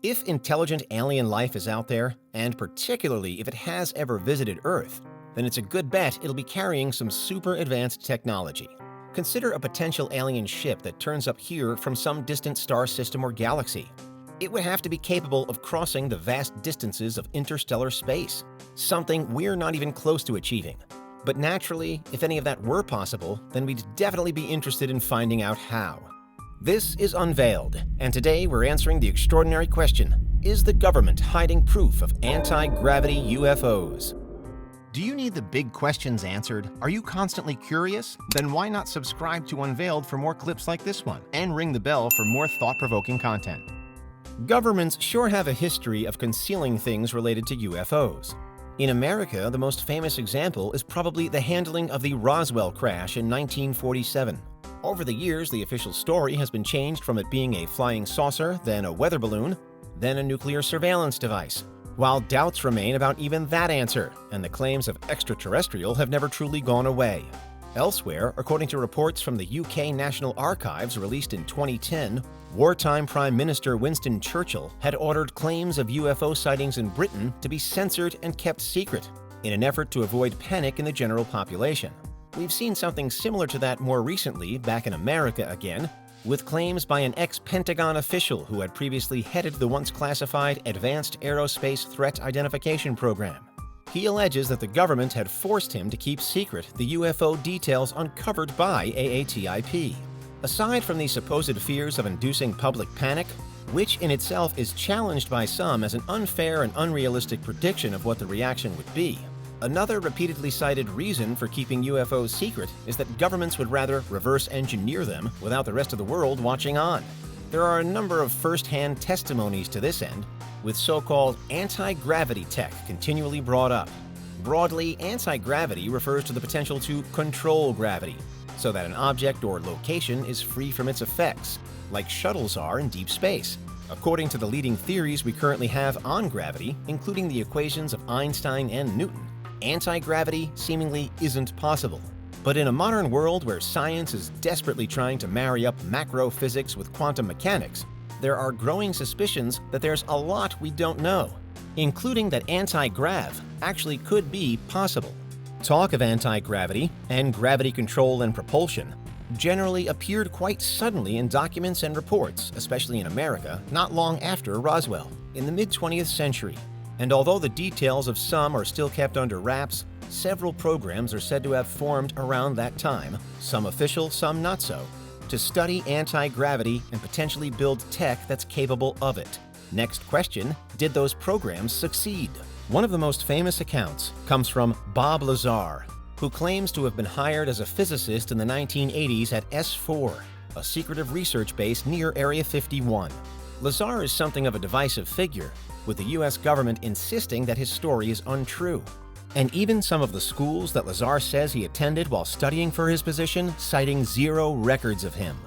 If intelligent alien life is out there, and particularly if it has ever visited Earth, then it's a good bet it'll be carrying some super advanced technology. Consider a potential alien ship that turns up here from some distant star system or galaxy. It would have to be capable of crossing the vast distances of interstellar space, something we're not even close to achieving. But naturally, if any of that were possible, then we'd definitely be interested in finding out how. This is Unveiled, and today we're answering the extraordinary question, is the government hiding proof of anti-gravity UFOs? Do you need the big questions answered? Are you constantly curious? Then why not subscribe to Unveiled for more clips like this one, and ring the bell for more thought-provoking content. Governments sure have a history of concealing things related to UFOs. In America, the most famous example is probably the handling of the Roswell crash in 1947. Over the years, the official story has been changed from it being a flying saucer, then a weather balloon, then a nuclear surveillance device, while doubts remain about even that answer, and the claims of extraterrestrial have never truly gone away. Elsewhere, according to reports from the UK National Archives released in 2010, wartime Prime Minister Winston Churchill had ordered claims of UFO sightings in Britain to be censored and kept secret, in an effort to avoid panic in the general population. We've seen something similar to that more recently, back in America again, with claims by an ex-Pentagon official who had previously headed the once classified Advanced Aerospace Threat Identification Program. He alleges that the government had forced him to keep secret the UFO details uncovered by AATIP. Aside from the supposed fears of inducing public panic, which in itself is challenged by some as an unfair and unrealistic prediction of what the reaction would be, another repeatedly cited reason for keeping UFOs secret is that governments would rather reverse engineer them without the rest of the world watching on. There are a number of first-hand testimonies to this end, with so-called anti-gravity tech continually brought up. Broadly, anti-gravity refers to the potential to control gravity, so that an object or location is free from its effects, like shuttles are in deep space. According to the leading theories we currently have on gravity, including the equations of Einstein and Newton, anti-gravity seemingly isn't possible. But in a modern world where science is desperately trying to marry up macro physics with quantum mechanics, there are growing suspicions that there's a lot we don't know, including that anti-grav actually could be possible. Talk of anti-gravity and gravity control and propulsion generally appeared quite suddenly in documents and reports, especially in America, not long after Roswell, in the mid-20th century. And although the details of some are still kept under wraps, several programs are said to have formed around that time, some official, some not so, to study anti-gravity and potentially build tech that's capable of it. Next question, did those programs succeed? One of the most famous accounts comes from Bob Lazar, who claims to have been hired as a physicist in the 1980s at S4, a secretive research base near Area 51. Lazar is something of a divisive figure, with the US government insisting that his story is untrue. And even some of the schools that Lazar says he attended while studying for his position citing zero records of him.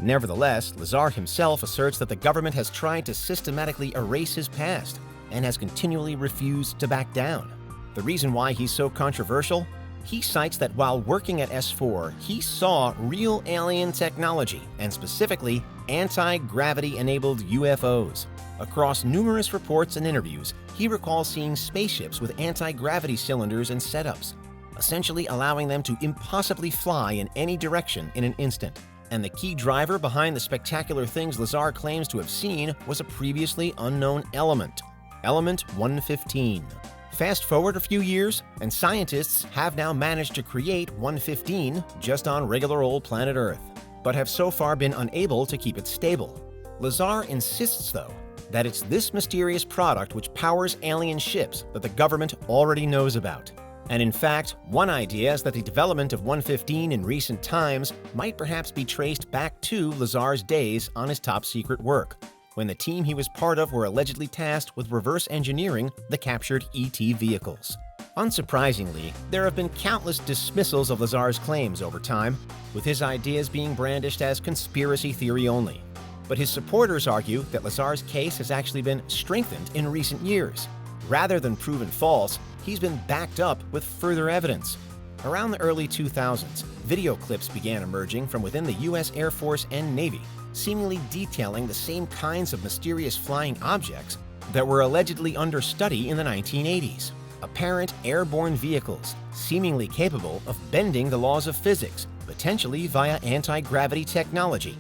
Nevertheless, Lazar himself asserts that the government has tried to systematically erase his past and has continually refused to back down. The reason why he's so controversial? He cites that while working at S4, he saw real alien technology, and specifically anti-gravity-enabled UFOs. Across numerous reports and interviews, he recalls seeing spaceships with anti-gravity cylinders and setups, essentially allowing them to impossibly fly in any direction in an instant. And the key driver behind the spectacular things Lazar claims to have seen was a previously unknown element, Element 115. Fast forward a few years, and scientists have now managed to create 115 just on regular old planet Earth, but have so far been unable to keep it stable. Lazar insists, though, that it's this mysterious product which powers alien ships that the government already knows about. And in fact, one idea is that the development of 115 in recent times might perhaps be traced back to Lazar's days on his top-secret work, when the team he was part of were allegedly tasked with reverse engineering the captured ET vehicles. Unsurprisingly, there have been countless dismissals of Lazar's claims over time, with his ideas being brandished as conspiracy theory only. But his supporters argue that Lazar's case has actually been strengthened in recent years. Rather than proven false, he's been backed up with further evidence. Around the early 2000s, video clips began emerging from within the US Air Force and Navy, seemingly detailing the same kinds of mysterious flying objects that were allegedly under study in the 1980s. Apparent airborne vehicles, seemingly capable of bending the laws of physics, potentially via anti-gravity technology.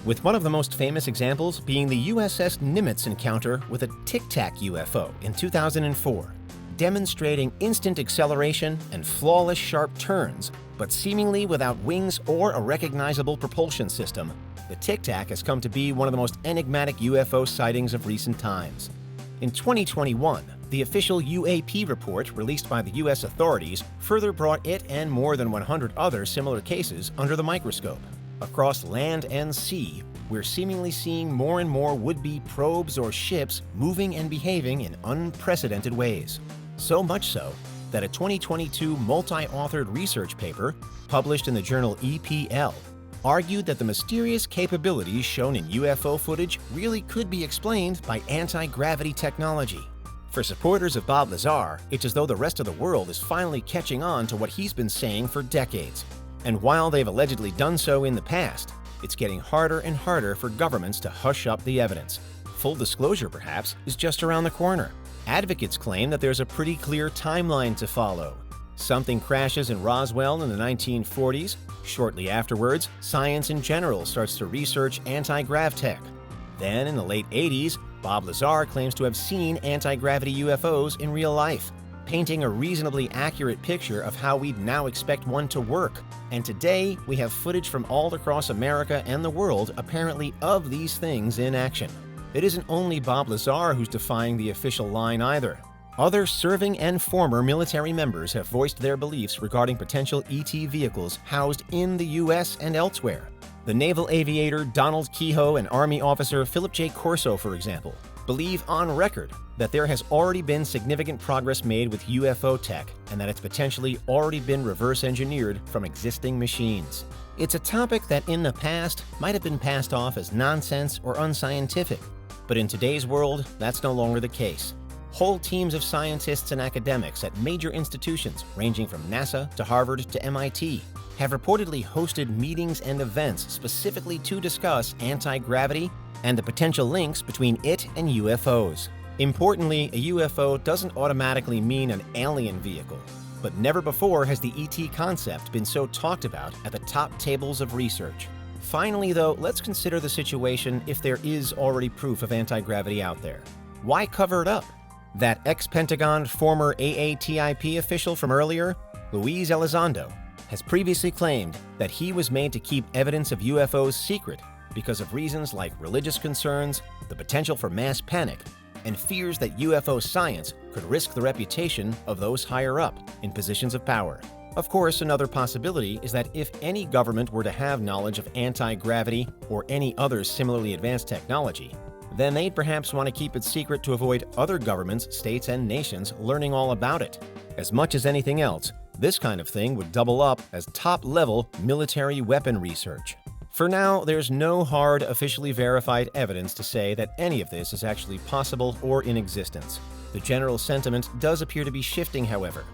With one of the most famous examples being the USS Nimitz encounter with a Tic Tac UFO in 2004, demonstrating instant acceleration and flawless sharp turns, but seemingly without wings or a recognizable propulsion system. The Tic Tac has come to be one of the most enigmatic UFO sightings of recent times. In 2021, the official UAP report released by the U.S. authorities further brought it and more than 100 other similar cases under the microscope. Across land and sea, we're seemingly seeing more and more would-be probes or ships moving and behaving in unprecedented ways. So much so that a 2022 multi-authored research paper, published in the journal EPL, argued that the mysterious capabilities shown in UFO footage really could be explained by anti-gravity technology. For supporters of Bob Lazar, it's as though the rest of the world is finally catching on to what he's been saying for decades. And while they've allegedly done so in the past, it's getting harder and harder for governments to hush up the evidence. Full disclosure, perhaps, is just around the corner. Advocates claim that there's a pretty clear timeline to follow. Something crashes in Roswell in the 1940s. Shortly afterwards, science in general starts to research anti-grav tech. Then, in the late 80s, Bob Lazar claims to have seen anti-gravity UFOs in real life, painting a reasonably accurate picture of how we'd now expect one to work. And today, we have footage from all across America and the world, apparently, of these things in action. It isn't only Bob Lazar who's defying the official line either. Other serving and former military members have voiced their beliefs regarding potential ET vehicles housed in the U.S. and elsewhere. The naval aviator Donald Kehoe and Army officer Philip J. Corso, for example, believe on record that there has already been significant progress made with UFO tech and that it's potentially already been reverse engineered from existing machines. It's a topic that in the past might have been passed off as nonsense or unscientific, but in today's world, that's no longer the case. Whole teams of scientists and academics at major institutions, ranging from NASA to Harvard to MIT, have reportedly hosted meetings and events specifically to discuss anti-gravity and the potential links between it and UFOs. Importantly, a UFO doesn't automatically mean an alien vehicle, but never before has the ET concept been so talked about at the top tables of research. Finally, though, let's consider the situation if there is already proof of anti-gravity out there. Why cover it up? That ex-Pentagon former AATIP official from earlier, Luis Elizondo, has previously claimed that he was made to keep evidence of UFOs secret because of reasons like religious concerns, the potential for mass panic, and fears that UFO science could risk the reputation of those higher up in positions of power. Of course, another possibility is that if any government were to have knowledge of anti-gravity or any other similarly advanced technology, then they'd perhaps want to keep it secret to avoid other governments, states, and nations learning all about it. As much as anything else, this kind of thing would double up as top-level military weapon research. For now, there's no hard, officially verified evidence to say that any of this is actually possible or in existence. The general sentiment does appear to be shifting, however.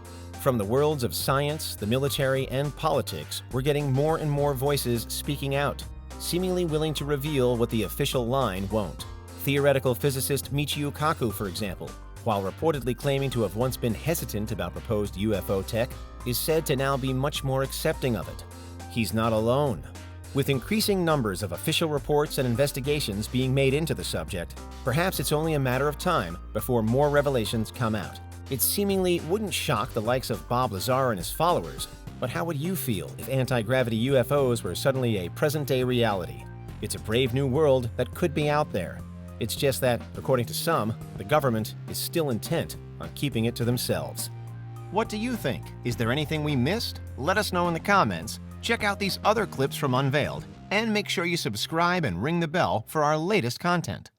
From the worlds of science, the military, and politics, we're getting more and more voices speaking out, seemingly willing to reveal what the official line won't. Theoretical physicist Michio Kaku, for example, while reportedly claiming to have once been hesitant about proposed UFO tech, is said to now be much more accepting of it. He's not alone. With increasing numbers of official reports and investigations being made into the subject, perhaps it's only a matter of time before more revelations come out. It seemingly wouldn't shock the likes of Bob Lazar and his followers, but how would you feel if anti-gravity UFOs were suddenly a present-day reality? It's a brave new world that could be out there. It's just that, according to some, the government is still intent on keeping it to themselves. What do you think? Is there anything we missed? Let us know in the comments. Check out these other clips from Unveiled, and make sure you subscribe and ring the bell for our latest content.